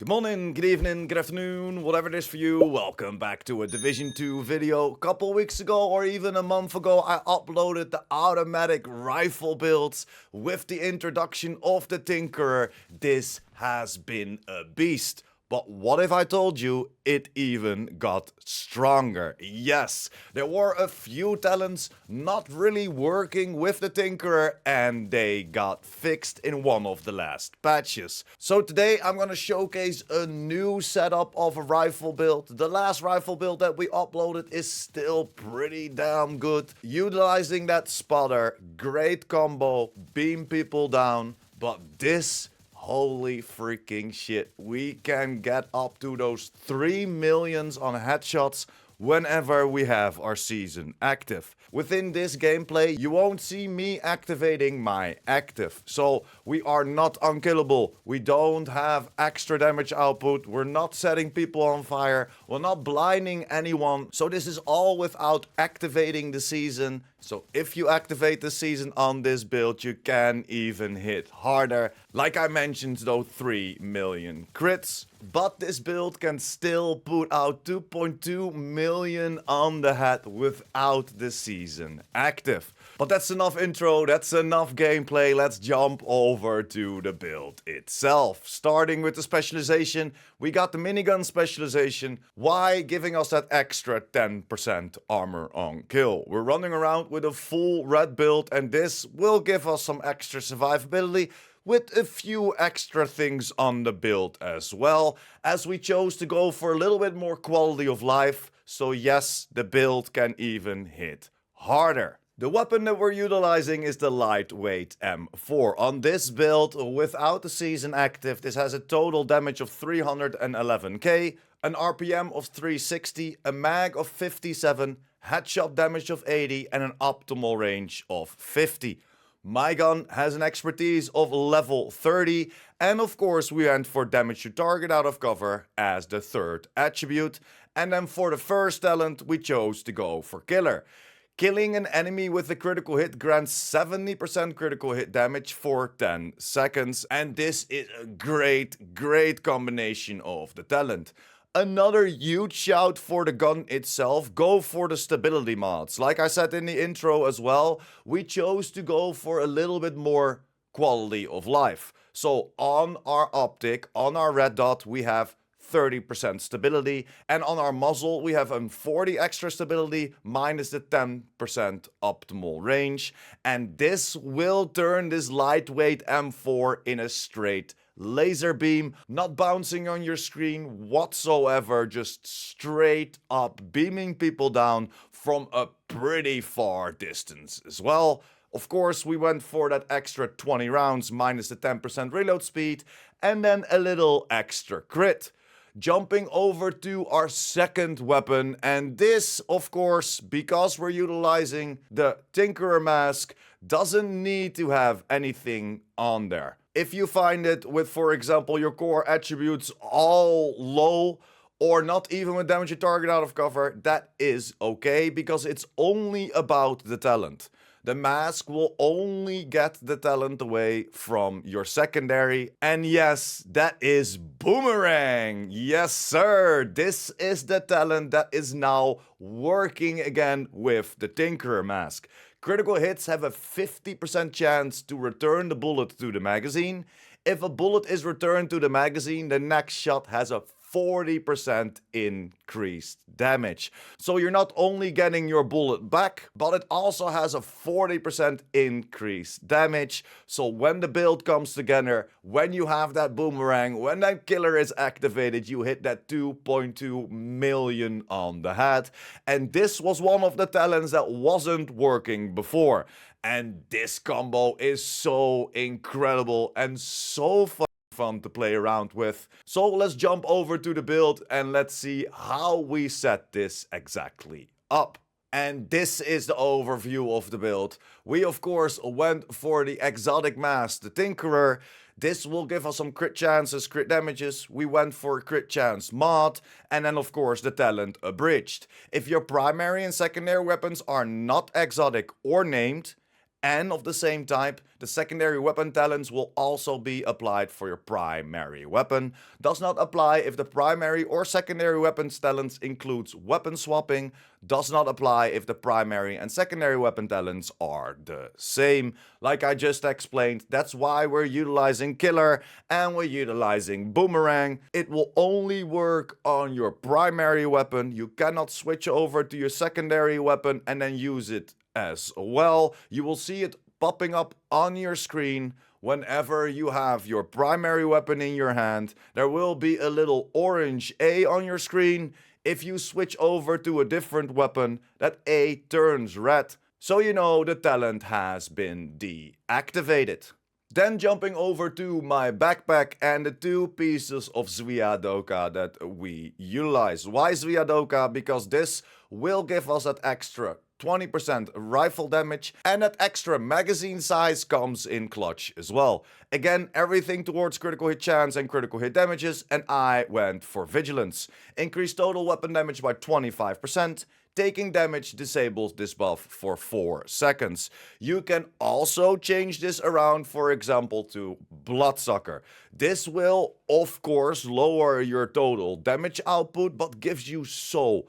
morning, good evening, good afternoon, whatever it is for you. Welcome back to a Division 2 video. A couple weeks ago or even a month ago, I uploaded the automatic rifle builds with the introduction of the Tinkerer. This has been a beast. But what if I told you it even got stronger? Yes, there were a few talents not really working with the Tinkerer and they got fixed in one of the last patches. So today I'm gonna showcase a new setup of a rifle build. The last rifle build that we uploaded is still pretty damn good. Utilizing that spotter, great combo, beam people down, but this... holy freaking shit, we can get up to those 3 millions on headshots whenever we have our season active. Within this gameplay, you won't see me activating my active. So we are not unkillable. We don't have extra damage output. We're not setting people on fire. We're not blinding anyone. So this is all without activating the season. So if you activate the season on this build, you can even hit harder. Like I mentioned though, 3 million crits. But this build can still put out 2.2 million on the head without the season active. But that's enough intro, that's enough gameplay. Let's jump over to the build itself. Starting with the specialization, we got the minigun specialization. Why? Giving us that extra 10% armor on kill. We're running around with a full red build and this will give us some extra survivability, with a few extra things on the build as well, as we chose to go for a little bit more quality of life. So yes, the build can even hit harder. The weapon that we're utilizing is the lightweight M4. On this build, without the season active, this has a total damage of 311k, an RPM of 360, a mag of 57, headshot damage of 80, and an optimal range of 50. My gun has an expertise of level 30, and of course we went for damage to target out of cover as the third attribute. And then for the first talent we chose to go for killer. Killing an enemy with a critical hit grants 70% critical hit damage for 10 seconds, and this is a great combination of the talent. Another huge shout for the gun itself, go for the stability mods. Like I said in the intro as well, we chose to go for a little bit more quality of life. So on our optic, on our red dot, we have 30% stability, and on our muzzle we have 40 extra stability minus the 10% optimal range, and this will turn this lightweight M4 in a straight laser beam, not bouncing on your screen whatsoever, just straight up beaming people down from a pretty far distance as well. Of course, we went for that extra 20 rounds minus the 10% reload speed, and then a little extra crit. Jumping over to our second weapon, and this, of course, because we're utilizing the Tinkerer mask, doesn't need to have anything on there. If you find it with, for example, your core attributes all low, or not even with damage to target out of cover, that is okay, because it's only about the talent. The mask will only get the talent away from your secondary. And yes, that is Boomerang. Yes, sir. This is the talent that is now working again with the Tinkerer mask. Critical hits have a 50% chance to return the bullet to the magazine. If a bullet is returned to the magazine, the next shot has a 40% increased damage. So you're not only getting your bullet back, but it also has a 40% increased damage. So when the build comes together, when you have that boomerang, when that killer is activated, you hit that 2.2 million on the head. And this was one of the talents that wasn't working before. And this combo is so incredible and so fun to play around with. So let's jump over to the build and let's see how we set this exactly up. And this is the overview of the build. We of course went for the exotic mask, the Tinkerer. This will give us some crit chances, crit damages. We went for crit chance mod, and then of course the talent abridged. If your primary and secondary weapons are not exotic or named, and of the same type, the secondary weapon talents will also be applied for your primary weapon. Does not apply if the primary or secondary weapons talents includes weapon swapping. Does not apply if the primary and secondary weapon talents are the same. Like I just explained, that's why we're utilizing Killer and we're utilizing Boomerang. It will only work on your primary weapon. You cannot switch over to your secondary weapon and then use it as well. You will see it popping up on your screen whenever you have your primary weapon in your hand. There will be a little orange A on your screen. If you switch over to a different weapon, that A turns red, so you know the talent has been deactivated. Then jumping over to my backpack and the 2 pieces of Sviadoka that we utilize. Why Sviadoka? Because this will give us that extra 20% rifle damage, and that extra magazine size comes in clutch as well. Again, everything towards critical hit chance and critical hit damages, and I went for vigilance. Increase total weapon damage by 25%. Taking damage disables this buff for 4 seconds. You can also change this around, for example, to Bloodsucker. This will, of course, lower your total damage output, but gives you so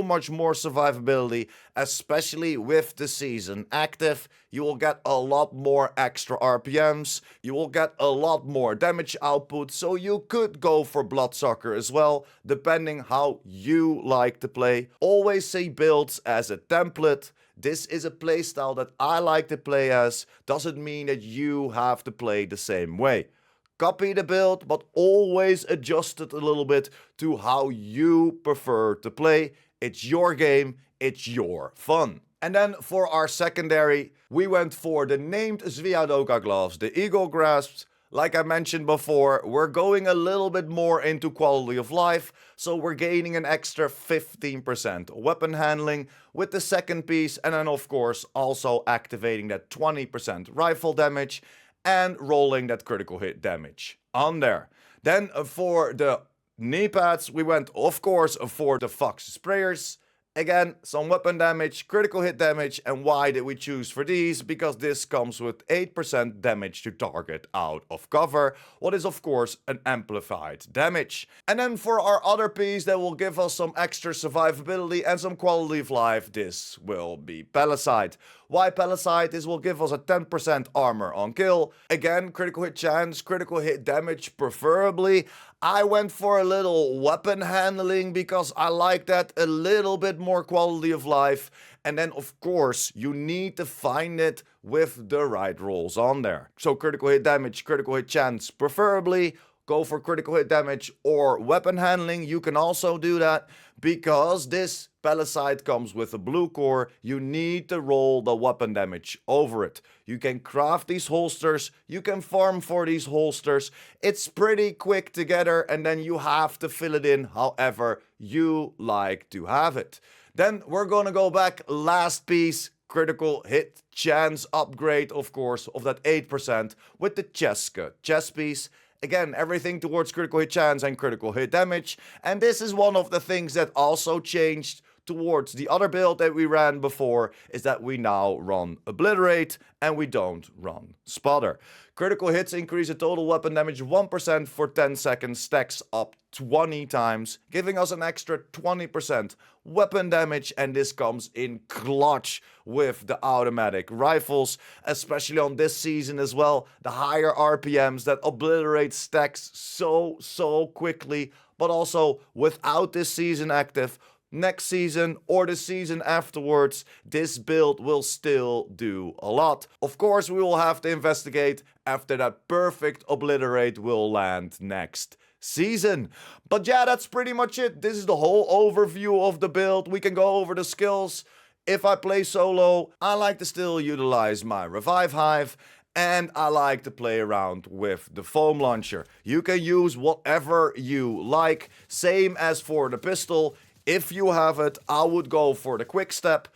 much more survivability, especially with the season active. You will get a lot more extra RPMs, you will get a lot more damage output, so you could go for Bloodsucker as well, depending how you like to play. Always say builds as a template. This is a playstyle that I like to play as, doesn't mean that you have to play the same way. Copy the build, but always adjust it a little bit to how you prefer to play. It's your game, it's your fun. And then for our secondary, we went for the named Sviadoka gloves, the Eagle Grasps. Like I mentioned before, we're going a little bit more into quality of life, so we're gaining an extra 15% weapon handling with the second piece, and then of course also activating that 20% rifle damage and rolling that critical hit damage on there. Then for the knee pads, we went of course for the Fox sprayers. Again, some weapon damage, critical hit damage, and why did we choose for these? Because this comes with 8% damage to target out of cover, what is of course an amplified damage. And then for our other piece that will give us some extra survivability and some quality of life, this will be Palisade. Why Palisade? This will give us a 10% armor on kill. Again, critical hit chance, critical hit damage preferably. I went for a little weapon handling because I like that, a little bit more quality of life. And then of course you need to find it with the right rolls on there. So critical hit damage, critical hit chance preferably. Go for critical hit damage or weapon handling. You can also do that because this Palisade comes with a blue core. You need to roll the weapon damage over it. You can craft these holsters. You can farm for these holsters. It's pretty quick together, and then you have to fill it in however you like to have it. Then we're gonna go back, last piece, critical hit chance upgrade, of course, of that 8% with the Cheska chest piece. Again, everything towards critical hit chance and critical hit damage. And this is one of the things that also changed towards the other build that we ran before, is that we now run Obliterate and we don't run Spotter. Critical hits increase the total weapon damage 1% for 10 seconds, stacks up 20 times, giving us an extra 20% weapon damage, and this comes in clutch with the automatic rifles, especially on this season as well. The higher RPMs that Obliterate stacks so quickly, but also without this season active, next season or the season afterwards, this build will still do a lot. Of course, we will have to investigate after that perfect Obliterate will land next season. But yeah, that's pretty much it. This is the whole overview of the build. We can go over the skills. If I play solo, I like to still utilize my Revive Hive, and I like to play around with the foam launcher. You can use whatever you like. Same as for the pistol. If you have it, I would go for the quick step.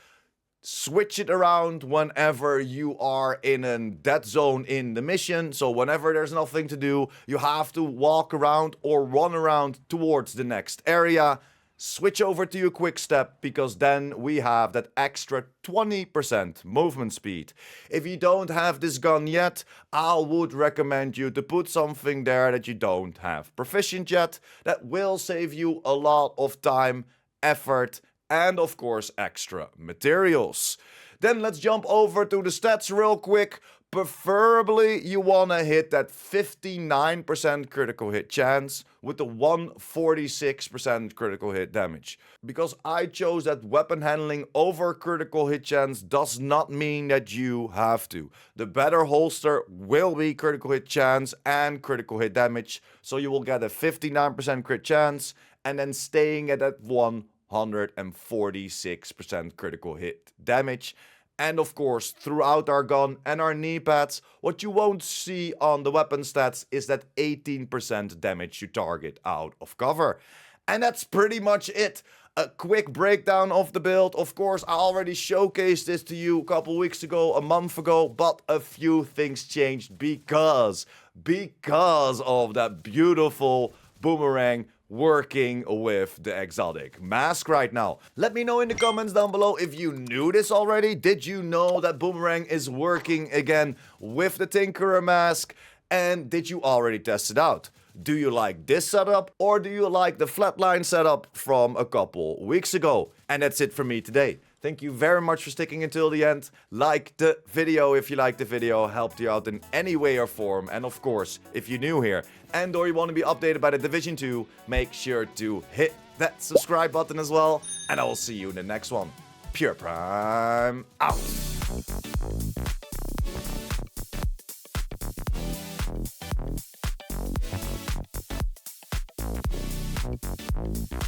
Switch it around whenever you are in a dead zone in the mission. So whenever there's nothing to do, you have to walk around or run around towards the next area. switch over to your quick step, because then we have that extra 20% movement speed. If you don't have this gun yet, I would recommend you to put something there that you don't have proficient yet. That will save you a lot of time, effort, and of course extra materials. Then let's jump over to the stats real quick. Preferably you wanna hit that 59% critical hit chance with the 146% critical hit damage. Because I chose that weapon handling over critical hit chance does not mean that you have to. The better holster will be critical hit chance and critical hit damage, so you will get a 59% crit chance and then staying at that 146% critical hit damage. And of course, throughout our gun and our knee pads, what you won't see on the weapon stats is that 18% damage you target out of cover. And that's pretty much it. A quick breakdown of the build. Of course, I already showcased this to you a couple weeks ago, a month ago, but a few things changed because of that beautiful boomerang working with the exotic mask right now. Let me know in the comments down below if you knew this already. Did you know that boomerang is working again with the Tinkerer mask? And did you already test it out? Do you like this setup, or do you like the flatline setup from a couple weeks ago? And that's it for me today. Thank you very much for sticking until the end. Like the video if you liked the video, helped you out in any way or form. And of course, if you're new here and or you want to be updated by the Division 2, make sure to hit that subscribe button as well. And I will see you in the next one. Pure Prime out.